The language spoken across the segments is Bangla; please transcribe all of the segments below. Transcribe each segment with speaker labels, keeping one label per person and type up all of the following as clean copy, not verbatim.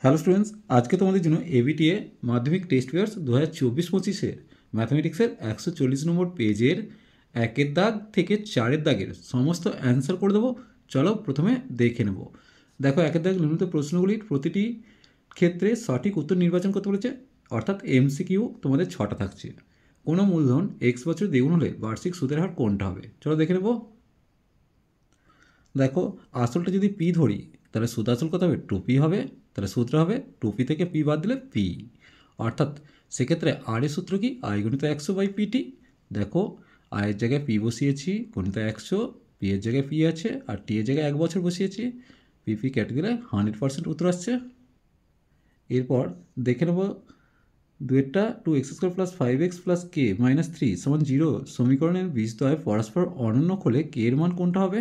Speaker 1: হ্যালো স্টুডেন্টস, আজকে তোমাদের জন্য এবিটিএ মাধ্যমিক টেস্ট পেপার্স 2024-25 ম্যাথমেটিক্সের 140 নম্বর পেজের 1 দাগ থেকে 4 দাগের সমস্ত অ্যান্সার করে দেবো। চলো প্রথমে দেখে নেব। দেখো 1 দাগ নির্মিত প্রশ্নগুলির প্রতিটি ক্ষেত্রে সঠিক উত্তর নির্বাচন করতে বলেছে, অর্থাৎ এমসিকিউ তোমাদের 6টা থাকছে। কোনো মূলধন এক্স বছর দ্বিগুণ হলে বার্ষিক সুদের হার কোনটা হবে? চলো দেখে নেব। দেখো আসলটা যদি পি ধরি তাহলে সুদ আসল কত হবে? 2p হবে। তাহলে সূত্র হবে 2p থেকে p বাদ দিলে p, অর্থাৎ সেক্ষেত্রে আর এর সূত্র কি? আই গুণিত 100/pt। দেখো আয়ের জায়গায় p বসিয়েছি গুণিত 100, p এর জায়গায় p আছে আর t এর জায়গায় 1 বছর বসিয়েছি, p কেটে দিলে 100% উত্তর আসছে। এরপর দেখে নেব দুয়েরটা 2x² + 5x + k - 3 = 0 সমীকরণের বীজদ্বয় পরস্পর অনন্য হলে k এর মান কোনটা হবে?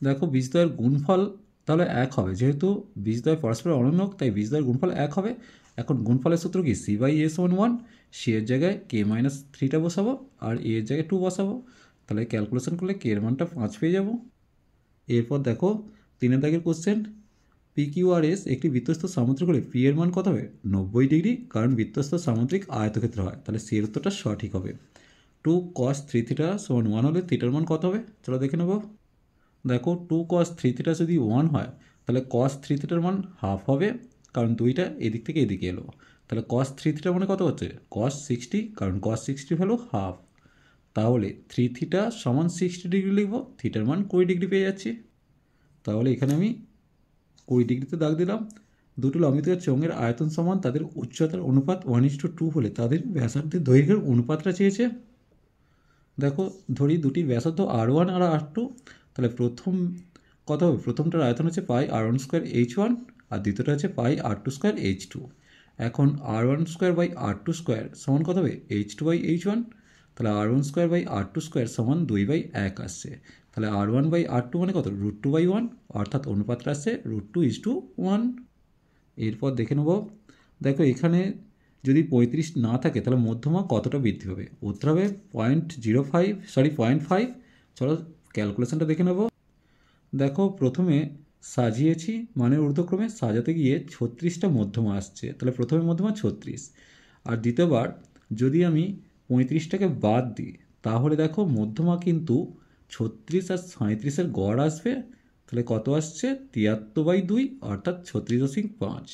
Speaker 1: দেখো বীজদ্বয়ের গুণফল তাহলে 1 হবে, যেহেতু বীজদ্বয় পরস্পর অনন্য তাই বীজদ্বয়ের গুণফল 1 হবে। এখন গুণফলের সূত্র কি? c/a = 1, c এর জায়গায় k - 3টা বসাবো আর a এর জায়গায় 2 বসাবো, তাহলে ক্যালকুলেশন করলে k এর মানটা 5 পেয়ে যাব। এরপর দেখো 3 দাগের কোশ্চেন, PQRS একটি বৃত্তস্থ সামুদ্রিক হলে p এর মান কত হবে? 90 ডিগ্রি, কারণ বৃত্তস্থ সামুদ্রিক আয়তক্ষেত্র হয়, তাহলে c এর উত্তরটা সঠিক হবে। 2 cos 3θ = 1 হলে থিটার মান কত হবে? চলো দেখে নেব। দেখো 2 cos 3θ যদি 1 হয় তাহলে cos 3θর মান হাফ হবে, কারণ দুইটা এদিক থেকে এদিকে এলো, তাহলে cos 3θ মানে কত হচ্ছে? cos 60, কারণ cos 60 ভ্যালু হাফ, তাহলে 3θ = 60 ডিগ্রি লিখব, থিটার মান 20 ডিগ্রি পেয়ে যাচ্ছি। তাহলে এখানে আমি 20 ডিগ্রিতে দাগ দিলাম। দুটো লম্বিত চোঙের আয়তন সমান, তাদের উচ্চতার অনুপাত 1:2 হলে তাদের ব্যাসার্ধের দৈর্ঘ্যের অনুপাতটা চেয়েছে। দেখো ধরি দুটি ব্যাসার্ধ r1 আর r2, তাহলে প্রথম কত হবে? প্রথমটার আয়তন হচ্ছে πr1² h1 আর দ্বিতীয়টা হচ্ছে πr2² h2। এখন r1²/r2² সমান কত হবে? h2/h1, তাহলে r1²/r2² সমান 2/1 আসছে, তাহলে r1/r2 মানে কত? √2/1, অর্থাৎ অনুপাতটা আসছে √2:1। এরপর দেখে নেব। দেখো এখানে যদি 35 না থাকে তাহলে মধ্যমা কতটা বৃদ্ধি পাবে? উত্তর হবে 0.5। চলো ক্যালকুলেশনটা দেখে নেব। দেখো প্রথমে সাজিয়েছি মানের ঊর্ধ্বক্রমে, সাজাতে গিয়ে 36টা মধ্যমা আসছে, তাহলে প্রথমে মধ্যমা 36, আর দ্বিতীয়বার যদি আমি 35টাকে বাদ দিই তাহলে দেখো মধ্যমা কিন্তু 36 আর 37-এর গড় আসবে, তাহলে কত আসছে? 73/2, অর্থাৎ 36.5।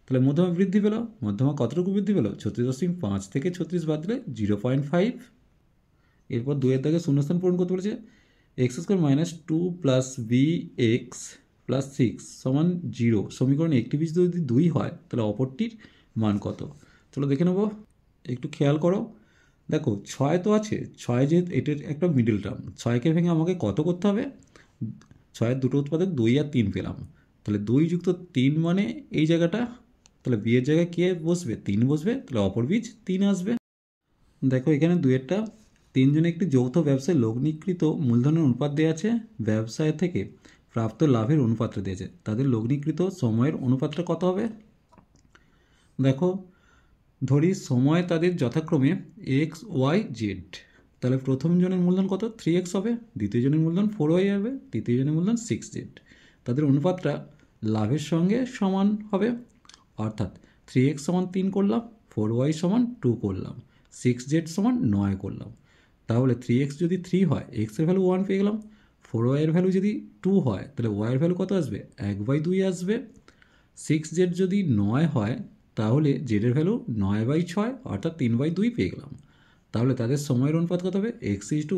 Speaker 1: তাহলে মধ্যমা বৃদ্ধি পেল, মধ্যমা কতটুকু বৃদ্ধি পেল? 36.5 থেকে 36 বাদ দিলে 0.5। এরপর 2 এর দাগে শূন্যস্থান পূরণ করতে বলেছে। x² - 2 + bx + 6 = 0 সমীকরণে একটি বীজ যদি 2 হয় তাহলে অপরটির মান কত? চলো দেখে নেব। একটু খেয়াল করো, দেখো 6 তো আছে, 6 যেহেতু এটার একটা মিডল টার্ম, 6কে ভেঙে আমাকে কত করতে হবে? 6-এর দুটো উৎপাদক 2 আর 3 পেলাম, তাহলে 2 + 3 মানে এই জায়গাটা, তাহলে বি এর জায়গায় কে বসবে? 3 বসবে, তাহলে অপর বীজ 3 আসবে। দেখো এখানে দুয়েরটা 3 জনে একটি যৌথ ব্যবসায় লগ্নিকৃত মূলধনের অনুপাত দেওয়া আছে, ব্যবসায় থেকে প্রাপ্ত লাভের অনুপাতটা দিয়েছে, তাদের লগ্নিকৃত সময়ের অনুপাতটা কত হবে? দেখো ধরি সময় তাদের যথাক্রমে x, y, z, তাহলে প্রথম জনের মূলধন কত? 3x হবে, দ্বিতীয় জনের মূলধন 4y হবে, তৃতীয় জনের মূলধন 6z। তাদের অনুপাতটা লাভের সঙ্গে সমান হবে, অর্থাৎ 3x = 3 করলাম, 4y = 2 করলাম, 6z = 9 করলাম। তাহলে 3x যদি 3 হয়, x এর ভ্যালু 1 পেয়ে গেলাম, 4y এর ভ্যালু যদি 2 হয় তাহলে y এর ভ্যালু কত আসবে? 1/2 আসবে। 6z যদি 9 হয় তাহলে z এর ভ্যালু 9/6, অর্থাৎ 3/2 পেয়ে গেলাম। তাহলে তাদের সময়ের অনুপাত কত হবে? x:y:z,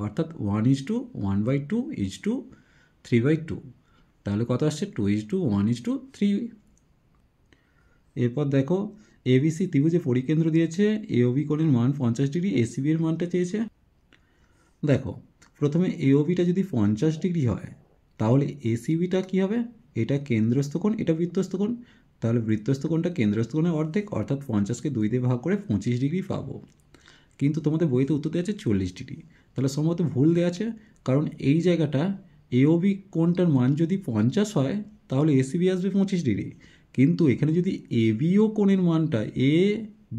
Speaker 1: অর্থাৎ 1:1/2:3/2, তাহলে কত আসছে? 2:1:3। এরপর দেখো এবিসি ত্রিভুজে পরিকেন্দ্র দিয়েছে, এওবি কোণের মান 50 ডিগ্রি, এসিবি এর মানটা চেয়েছে। দেখো প্রথমে এওবিটা যদি 50 ডিগ্রি হয় তাহলে এসিবিটা কী হবে? এটা কেন্দ্রস্থ কোণ, এটা বৃত্তস্থ কোণ, তাহলে বৃত্তস্থ কোণটা কেন্দ্রস্থ কোণের অর্ধেক, অর্থাৎ 50কে 2 দিয়ে ভাগ করে 25 ডিগ্রি পাবো। কিন্তু তোমাদের বইতে উত্তর দেওয়া আছে 40 ডিগ্রি, তাহলে সম্ভবত ভুল দেওয়া আছে, কারণ এই জায়গাটা এওবি কোণটার মান যদি 50 হয় তাহলে এসিবি আসবে 25 ডিগ্রি, কিন্তু এখানে যদি এবিও কোণের মানটা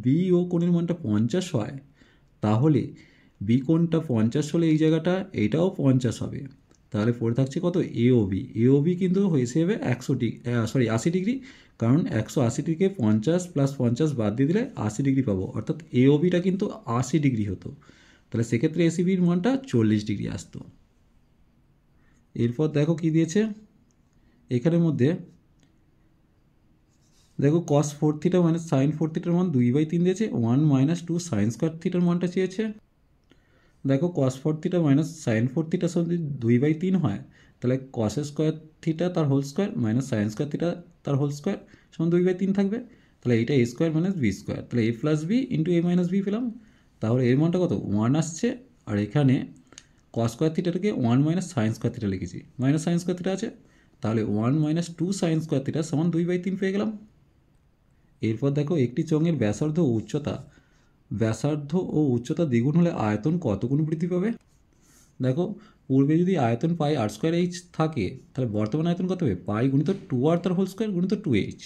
Speaker 1: বিও কোণের মানটা 50 হয় তাহলে বি কোণটা 50 হলে এই জায়গাটা এটাও 50 হবে, তাহলে পড়ে থাকছে কত এওবি। এওবি কিন্তু এসে যাবে 80 ডিগ্রি, কারণ 180 থেকে 50 প্লাস 50 বাদ দিয়ে দিলে 80 ডিগ্রি পাবো, অর্থাৎ এওবিটা কিন্তু 80 ডিগ্রি হতো। তাহলে সেক্ষেত্রে এসিবির মানটা 40 ডিগ্রি আসতো। এরপর দেখো কি দিয়েছে এখানের মধ্যে, দেখো cos 4 থিটা মাইনাস সাইন 4 থিটার মান 2/3 দিয়েছে, 1 - 2 সাইন স্কোয়ার থিটার মানটা চেয়েছে। দেখো cos 4 থিটা মাইনাস সাইন 4 থিটার সঙ্গে যদি 2/3 হয়, তাহলে cos স্কোয়ার থিটা তার whole square minus sine square theta তার হোল স্কোয়ার সমান 2/3 থাকবে। তাহলে এইটা a square minus B square, তাহলে a plus B into a minus B পেলাম। তাহলে এর মানটা কত 1 আসছে, আর এখানে cos স্কোয়ার থিটাটাকে 1 মাইনাস সাইন স্কোয়ার থিটা লিখেছি, মাইনাস সাইন স্কোয়ার থিটা আছে, তাহলে 1 - 2 সাইন স্কোয়ার থিটা সমান 2/3 পেয়ে গেলাম। এরপর দেখো একটি চোঙের ব্যাসার্ধ ও উচ্চতা দ্বিগুণ হলে আয়তন কত গুণ বৃদ্ধি পাবে। দেখো পূর্বে যদি আয়তন পাই আর স্কোয়ার এইচ থাকে, তাহলে বর্তমান আয়তন কত হবে পাই গুণিত 2r তার হোল স্কোয়ার গুণিত 2h,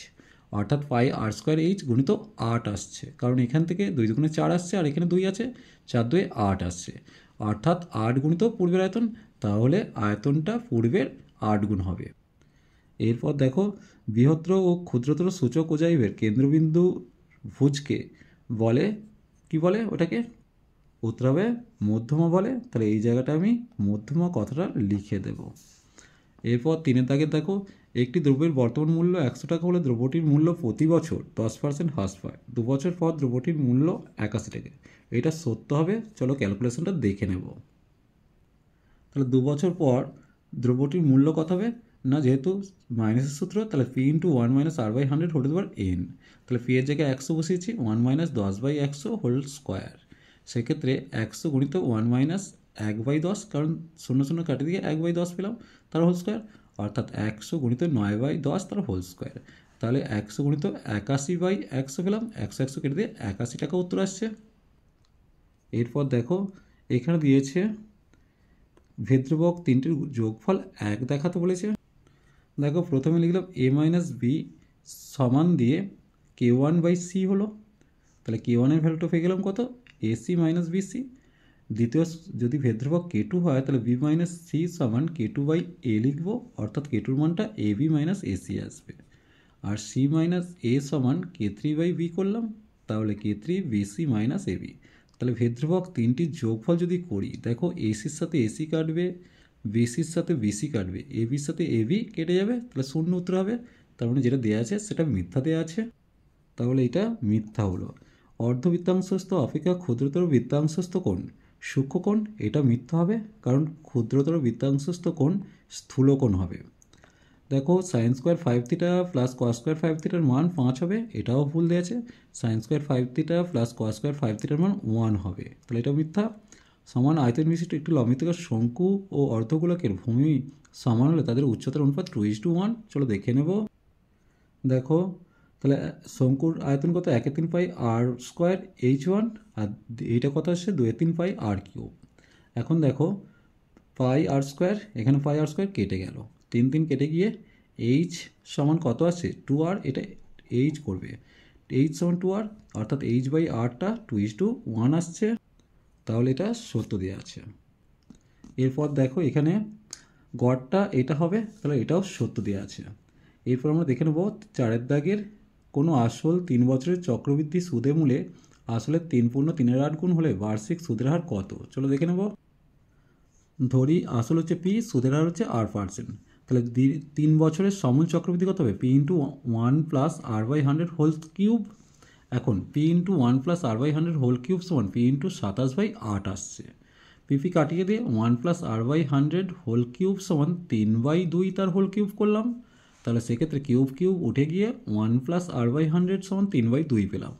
Speaker 1: অর্থাৎ পাই আর স্কোয়ার এইচ গুণিত 8 আসছে, কারণ এখান থেকে 2 দুগুণে 4 আসছে আর এখানে 2 আছে, 4 2 8 আসছে, অর্থাৎ 8 গুণিত পূর্বের আয়তন, তাহলে আয়তনটা পূর্বের 8 গুণ হবে। এরপর দেখো বৃহত্তর ও ক্ষুদ্রতর সূচক ওজাইবের কেন্দ্রবিন্দু ভুজকে বলে কি বলে, ওটাকে উত্তর হবে মধ্যমা বলে। তাহলে এই জায়গাটা আমি মধ্যমা কথাটা লিখে দেব। এরপর 3 দাগের দেখো একটি দ্রব্যের বর্তমান মূল্য 100 টাকা হলে দ্রব্যটির মূল্য প্রতি বছর 10% হ্রাস পায়, 2 বছর পর দ্রব্যটির মূল্য 81 টাকা। এটা সত্য হবে, চলো ক্যালকুলেশনটা দেখে নেব। তাহলে 2 বছর পর দ্রব্যটির মূল্য কত হবে না, যেহেতু মাইনাসের সূত্র, তাহলে P into 1 - r/100 whole to the power n। তাহলে পি এর জায়গায় 100 বসিয়েছি, 1 - 10/100 হোল স্কোয়ার। সেক্ষেত্রে 100 গুণিত 1 - 1/10, কারণ 0 0 কাটে দিয়ে 1/10 পেলাম তার হোল স্কোয়ার, অর্থাৎ 100 গুণিত 9/10 তার হোল স্কোয়ার। তাহলে 100 গুণিত 81/100 পেলাম, 100 100 কেটে দিয়ে 81 টাকা উত্তর আসছে। এরপর দেখো এখানে দিয়েছে ভেদ্রবক তিনটির যোগফল 1 দেখাতে বলেছে। দেখো প্রথমে লিখলাম a - b সমান দিয়ে k1/c হলো, তাহলে k1 এর ভ্যালুটা পেয়ে গেলাম কত ac - bc। দ্বিতীয় যদি ভেদ্রবক k2 হয়, তাহলে b - c সমান k2/a লিখবো, অর্থাৎ k2-র মানটা ab - ac আসবে। আর c - a সমান k3/b করলাম, তাহলে k3bc - ab। তাহলে ভেদ্রবক তিনটির যোগফল যদি করি, দেখো এসির সাথে এসি কাটবে, বিসির সাথে বিসি কাটবে, এবির সাথে এবি কেটে যাবে, তাহলে শূন্য উত্তর হবে। তার মানে যেটা দেওয়া আছে সেটা মিথ্যা দেওয়া আছে, তাহলে এটা মিথ্যা হলো। অর্ধবৃত্তাংশস্থ অপেক্ষা ক্ষুদ্রতর বৃত্তাংশস্থ কোণ সূক্ষ্ম কোণ, এটা মিথ্যা হবে, কারণ ক্ষুদ্রতর বৃত্তাংশস্থ কোণ স্থূলকোণ হবে। দেখো sine square 5 theta plus cos square 5 থিটার মান 5 হবে, এটাও ভুল দিয়েছে। Sine square 5 theta plus cos square 5 থিটার মান 1 হবে, তাহলে এটা মিথ্যা। সমান আয়তন বিশিষ্ট একটি লম্বিতকার শঙ্কু ও অর্ধগোলকের ভূমি সমান হলে তাদের উচ্চতার অনুপাত 2:1। চলো দেখে নেব। দেখো তাহলে শঙ্কুর আয়তন কত, 1/3 পাই আর স্কোয়ার h1, আর এইটা কত আসছে 2/3 পাই আর কিউব। এখন দেখো পাই আর স্কোয়ার, এখানে পাই আর স্কোয়ার কেটে গেল, 3 3 কেটে গিয়ে h সমান কত আছে 2r, এটা h করবে, h সমান 2r, অর্থাৎ h/rটা 2:1 আসছে, তাহলে এটা সত্য দেওয়া আছে। এরপর দেখো এখানে গড়টা এটা হবে, তাহলে এটাও সত্য দেওয়া আছে। এরপর আমরা দেখে নেব 4 দাগের কোনো আসল 3 বছরের চক্রবৃদ্ধি সুদে মূলে আসলে 3 পূর্ণ 3/8 গুণ হলে বার্ষিক সুদের হার কত। চলো দেখে নেব। ধরি আসল হচ্ছে পি, সুদের হার হচ্ছে r%, তাহলে 3 বছরের সমূল চক্রবৃদ্ধি কত হবে P into 1 plus r/100 whole cube. এখন P into 1 plus r/100 whole cube সমান পি ইন্টু 27/8 আসছে, পিপি কাটিয়ে দিয়ে 1 প্লাস r/100 হোল কিউব সমান 3/2 তার হোল কিউব করলাম, তাহলে সেক্ষেত্রে কিউব কিউব উঠে গিয়ে 1 প্লাস r/100 সমান 3/2 পেলাম,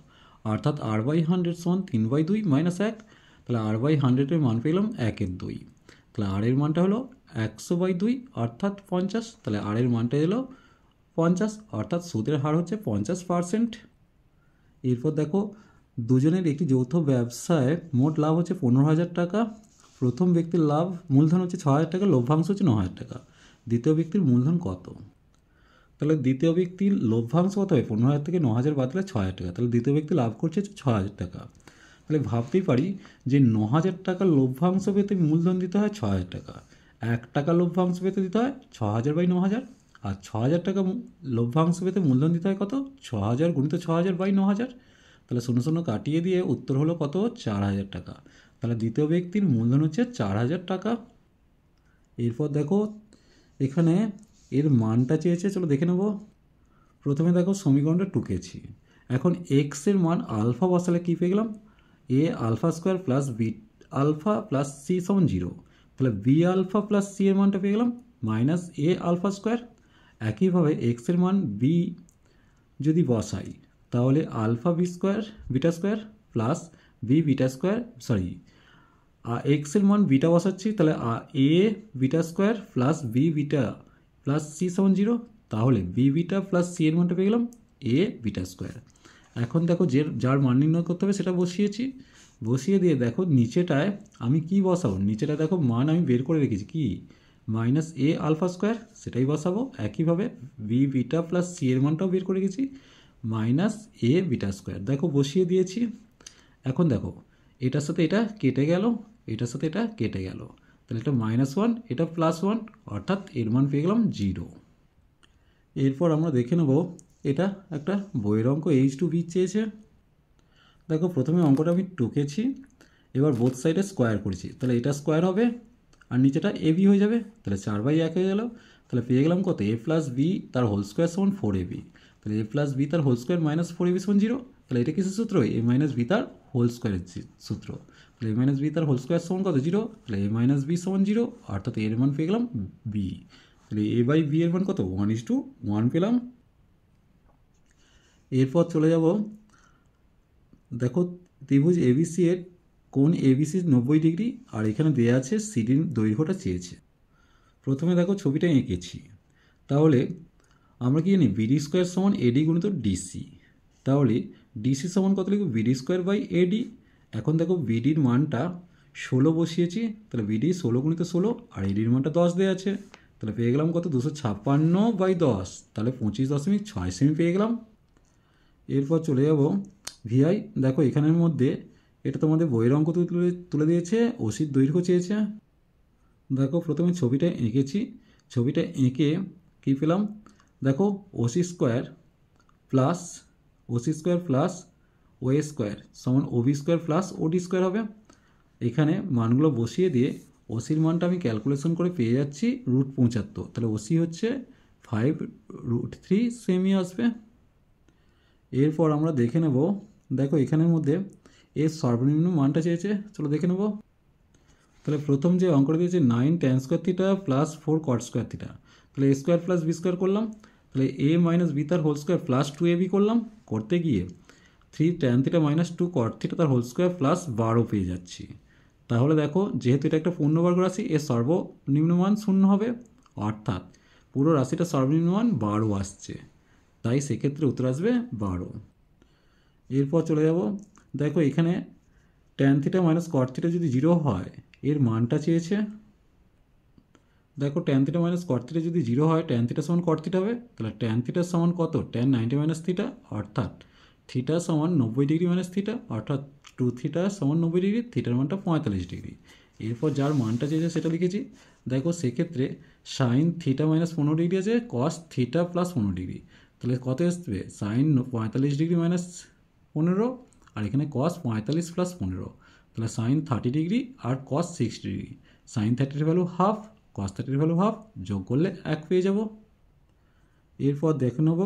Speaker 1: অর্থাৎ r/100 সমান 3/2 মাইনাস 1, তাহলে r/100 মান পেলাম 1/2, তাহলে r এর মানটা হলো 100/2 অর্থাৎ 50, তাহলে r এর মানটা এলো 50, অর্থাৎ সুদের হার হচ্ছে 50%। এরপর দেখো দুজনের একটি যৌথ ব্যবসায় মোট লাভ হচ্ছে 15,000 টাকা। প্রথম ব্যক্তির লাভ মূলধন হচ্ছে 6,000 টাকা, লভ্যাংশ হচ্ছে 9,000 টাকা। দ্বিতীয় ব্যক্তির মূলধন কত, তাহলে দ্বিতীয় ব্যক্তির লভ্যাংশ কত হবে 15,000 থেকে 9,000 বাদ দিলে 6,000 টাকা, তাহলে দ্বিতীয় ব্যক্তি লাভ করছে 6,000 টাকা। তাহলে ভাবতেই পারি যে 9,000 টাকার লভ্যাংশ পেতে মূলধন দিতে হয় 6,000 টাকা। 1 টাকা লভ্যাংশ পেতে দিতে হয় 6000 বাই 9000, আর 6000 টাকা লভ্যাংশ পেতে মূলধন দিতে হয় কত, 6000 গুণিত 6000 বাই 9000। তাহলে 0 কাটিয়ে দিয়ে উত্তর হলো কত, 4000 টাকা। তাহলে দ্বিতীয় ব্যক্তির মূলধন হচ্ছে 4000 টাকা। এরপর দেখো এখানে এর মানটা চেয়েছে, চলো দেখে নেব। প্রথমে দেখো সমীকরণটা টুকেছি। এখন এক্সের মান আলফা বসালে কী পেয়ে গেলাম, a alpha square plus b alpha plus c সমান 0। তাহলে বি আলফা প্লাস সি এর মানটা পেয়ে গেলাম মাইনাস এ আলফা স্কোয়ার। একইভাবে এক্সের মান বি যদি বসাই তাহলে alpha b square beta square plus b beta square, sorry এক্সের মান বিটা বসাচ্ছি, তাহলে a beta square plus b beta plus c সমান 0। তাহলে বি বিটা প্লাস সি এর মানটা পেয়ে গেলাম এ বিটা স্কোয়ার। এখন দেখো যার মান নির্ণয় করতে হবে সেটা বসিয়েছি, বসিয়ে দিয়ে দেখো নিচেটায় আমি কি বসাবো, নিচেটা দেখো মান আমি বের করে রেখেছি কি মাইনাস এ আলফা স্কোয়ার, সেটাই বসাবো। একইভাবে বি বিটা প্লাস সি এর মানটাও বের করে রেখেছি মাইনাস এ বিটা স্কোয়ার, দেখো বসিয়ে দিয়েছি। এখন দেখো এটার সাথে এটা কেটে গেল, এটার সাথে এটা কেটে গেল, তাহলে এটা -1 এটা +1, অর্থাৎ এর মান পেয়ে গেলাম 0। এরপর আমরা দেখে নেব এটা একটা বইয়ের অঙ্ক H2B চেয়েছে। দেখো প্রথমে অঙ্কটা আমি টুকেছি, এবার বোথ সাইডে স্কোয়ার করেছি, তাহলে এটা স্কোয়ার হবে আর নিচেটা AB হয়ে যাবে, তাহলে 4/1 হয়ে গেল। তাহলে পেয়ে গেলাম কত, a প্লাস বি তার হোল স্কোয়ার সমান 4ab। তাহলে a প্লাস বি তার হোল স্কোয়ার মাইনাস 4ab সমান 0। তাহলে এটা কিসের সূত্র, a মাইনাস বি তার হোল স্কোয়ারের সূত্র। তাহলে a মাইনাস বি তার হোল স্কোয়ার সমান কত, 0। তাহলে a মাইনাস বি সমান 0, অর্থাৎ এর মান পেয়ে গেলাম বি। তাহলে a বাই বি এর মান কত, 1:1 পেলাম। এরপর চলে যাব, দেখো ত্রিভুজ এবিসি এর কোণ এবিসি 90 ডিগ্রি, আর এখানে দেওয়া আছে সিডির দৈর্ঘ্যটা চেয়েছে। প্রথমে দেখো ছবিটা এঁকেছি, তাহলে আমরা কি জানি বিডি স্কোয়ার সমান এডি গুণিত ডিসি। তাহলে ডিসি সমান কত লিখব, বিডি স্কোয়ার বাই এডি। এখন দেখো বিডির মানটা 16 বসিয়েছি, তাহলে বিডি 16 গুণিত 16, আর এডির মানটা 10 দেওয়া আছে, তাহলে পেয়ে গেলাম কত, 256/10, তাহলে 25.6 সেমি পেয়ে গেলাম। এরপর চলে যাব ভিআই। দেখো এখানের মধ্যে এটা তোমাদের বইয়ের অঙ্ক তুলে দিয়েছে, ওসির দৈর্ঘ্য চেয়েছে। দেখো প্রথমে ছবিটা এঁকেছি, ছবিটা এঁকে কী পেলাম, দেখো ওসি স্কোয়ার প্লাস ও স্কোয়ার সমান ওবি স্কোয়ার প্লাস ওডি স্কোয়ার হবে। এখানে মানগুলো বসিয়ে দিয়ে ওসির মানটা আমি ক্যালকুলেশন করে পেয়ে যাচ্ছি √75, তাহলে ওসি হচ্ছে 5√3 সেমি আসবে। এরপর আমরা দেখে নেব, দেখো এখানের মধ্যে এর সর্বনিম্ন মানটা চেয়েছে, চলো দেখে নেব। তাহলে প্রথম যে অঙ্কটা দিয়েছে 9 tan square theta plus 4 cot square theta, তাহলে a square plus B square করলাম, তাহলে a মাইনাস বি তার হোল স্কোয়ার প্লাস 2ab করলাম, করতে গিয়ে 3 tan theta minus 2 cot theta তার হোল স্কোয়ার প্লাস 12 পেয়ে যাচ্ছি। তাহলে দেখো যেহেতু এটা একটা পূর্ণবর্গ রাশি, এর সর্বনিম্ন মান 0 হবে, অর্থাৎ পুরো রাশিটা সর্বনিম্ন মান 12 আসছে, তাই সেক্ষেত্রে উত্তর আসবে 12। এরপর চলে যাব, দেখো এখানে tan theta minus cot theta যদি 0 হয় এর মানটা চেয়েছে। দেখো tan theta minus cot theta যদি 0 হয় tan থিটা সমান cot থিটা হবে, তাহলে tan থিটা সমান কত, tan 90 মাইনাস থিটা, অর্থাৎ থিটা সমান 90 ডিগ্রি মাইনাস থিটা, অর্থাৎ 2 থিটা সমান 90 ডিগ্রি, থিটার মানটা 45 ডিগ্রি। এরপর যার মানটা চেয়েছে সেটা লিখেছি। দেখো সেক্ষেত্রে সাইন থিটা মাইনাস 15 ডিগ্রি আছে, কস থিটা প্লাস 15 ডিগ্রি, তাহলে কত আসবে, সাইন 45 ডিগ্রি মাইনাস 15, আর এখানে কস 45 প্লাস 15, তাহলে সাইন 30 ডিগ্রি আর কস 60 ডিগ্রি। সাইন 30-এর ভ্যালু হাফ, কস 30-এর ভ্যালু হাফ, যোগ করলে 1 পেয়ে যাব। এরপর দেখে নেব,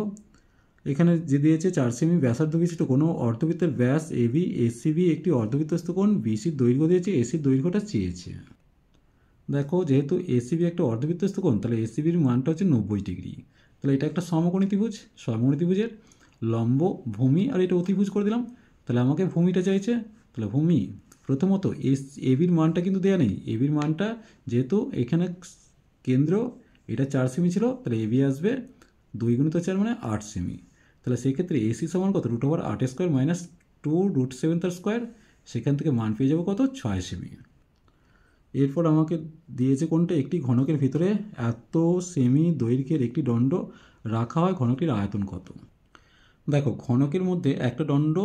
Speaker 1: এখানে যে দিয়েছে 4 সেমি ব্যাসার্ধ বিশিষ্ট কোনো অর্ধবৃত্তের ব্যাস এবি এসিবি একটি অর্ধবৃত্তস্থ কোণ বিসির দৈর্ঘ্য দিয়েছে, এসির দৈর্ঘ্যটা চেয়েছে। দেখো যেহেতু এসিবি একটা অর্ধবৃত্তস্থ কোণ, তাহলে এসিবির মানটা হচ্ছে 90 ডিগ্রি, তাহলে এটা একটা সমকোণী ত্রিভুজ, সমকোণী ত্রিভুজের লম্ব ভূমি আর এটা অতিভুজ করে দিলাম। তাহলে আমাকে ভূমিটা চাইছে, তাহলে ভূমি প্রথমত এবির মানটা কিন্তু দেওয়া নেই, এবির মানটা যেহেতু এখানে কেন্দ্র এটা 4 সেমি ছিল, তাহলে এবি আসবে 2 গুণিত 4 মানে 8 সেমি। তাহলে সেক্ষেত্রে এসি সমান কত, √8 স্কোয়ার মাইনাস 2√7 তার স্কোয়ার, সেখান থেকে মান পেয়ে যাবো কত, 6 সেমি। এরপর আমাকে দিয়েছে কোনটা, একটি ঘনকের ভিতরে এত সেমি দৈর্ঘ্যের একটি দণ্ড রাখা হয়, ঘনকটির আয়তন কত। দেখো ঘনকের মধ্যে একটা দণ্ড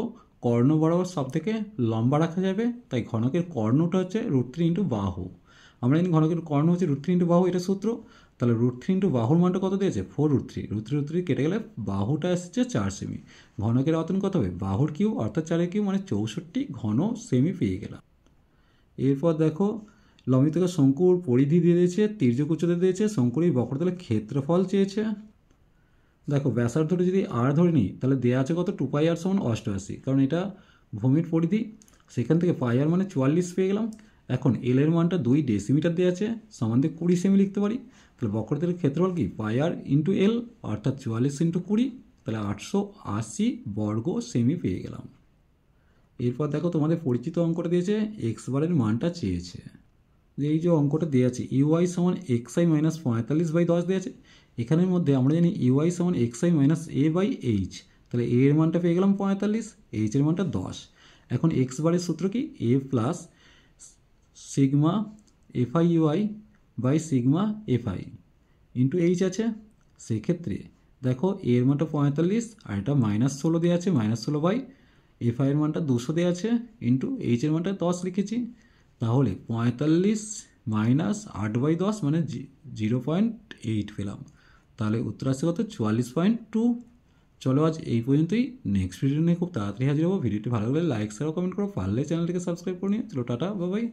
Speaker 1: কর্ণ বরাবর সব থেকে লম্বা রাখা যাবে, তাই ঘনকের কর্ণটা হচ্ছে √3 × বাহু, আমরা জানি ঘনকের কর্ণ হচ্ছে √3 ইন্টু বাহু, এটা সূত্র। তাহলে √3 ইন্টু বাহুর মানটা কত দিয়েছে 4√3, √3 কেটে গেলে বাহুটা এসেছে 4 সেমি। ঘনকের আয়তন কত হবে বাহুর কিউব অর্থাৎ 4 কিউব মানে 64 ঘন সেমি পেয়ে গেলাম। এরপর দেখো লম্বিতকে শঙ্কুর পরিধি দিয়ে দিয়েছে, তির্যক উচ্চতা দিয়েছে, শঙ্কুর এই বক্রতলের ক্ষেত্রফল চেয়েছে। দেখো ব্যাসার্ধটা যদি আর ধরে নিই তাহলে দেওয়া আছে কত 2πr সমান 88, কারণ এটা ভূমির পরিধি, সেখান থেকে πr মানে 44 পেয়ে গেলাম। এখন এল এর মানটা 2 ডেসিমিটার দেওয়া আছে, সমান দিয়ে 20 সেমি লিখতে পারি। তাহলে বক্রতলের ক্ষেত্রফল কি πr ইন্টু এল অর্থাৎ 44 ইন্টু 20, তাহলে 880 বর্গ সেমি পেয়ে গেলাম। এরপর দেখো তোমাদের পরিচিত অঙ্কটা দিয়েছে এক্স বারের মানটা চেয়েছে। যে এই যে অঙ্কটা দেওয়া আছে ইউআই সমান এক্সআই মাইনাস 45/10 দেওয়া আছে। এখানের মধ্যে আমরা জানি ইউআই সমান এক্সআই মাইনাস a/h, তাহলে এ এর মানটা পেয়ে গেলাম 45, এইচ এর মানটা 10। এখন এক্স বারের সূত্র কি a plus sigma fi ui by sigma fi into h আছে। সেক্ষেত্রে দেখো এর মানটা 45 আর এটা -16 দেওয়া আছে, -16 বাই এফআই এর মানটা 200 দেওয়া আছে ইন্টু এইচ এর মানটা 10 লিখেছি। তাহলে 45 মাইনাস 8/10 মানে 0.8 পেলাম। তাহলে উত্তর আসছে কত 44.2। চলো আজ এই পর্যন্তই, নেক্সট ভিডিও নিয়ে খুব তাড়াতাড়ি হাজির হবো। ভিডিওটি ভালো লাগলে লাইক শেয়ার কমেন্ট করো, পারলে চ্যানেলটিকে সাবস্ক্রাইব করে নিও। চলো টাটা, বাই বাই।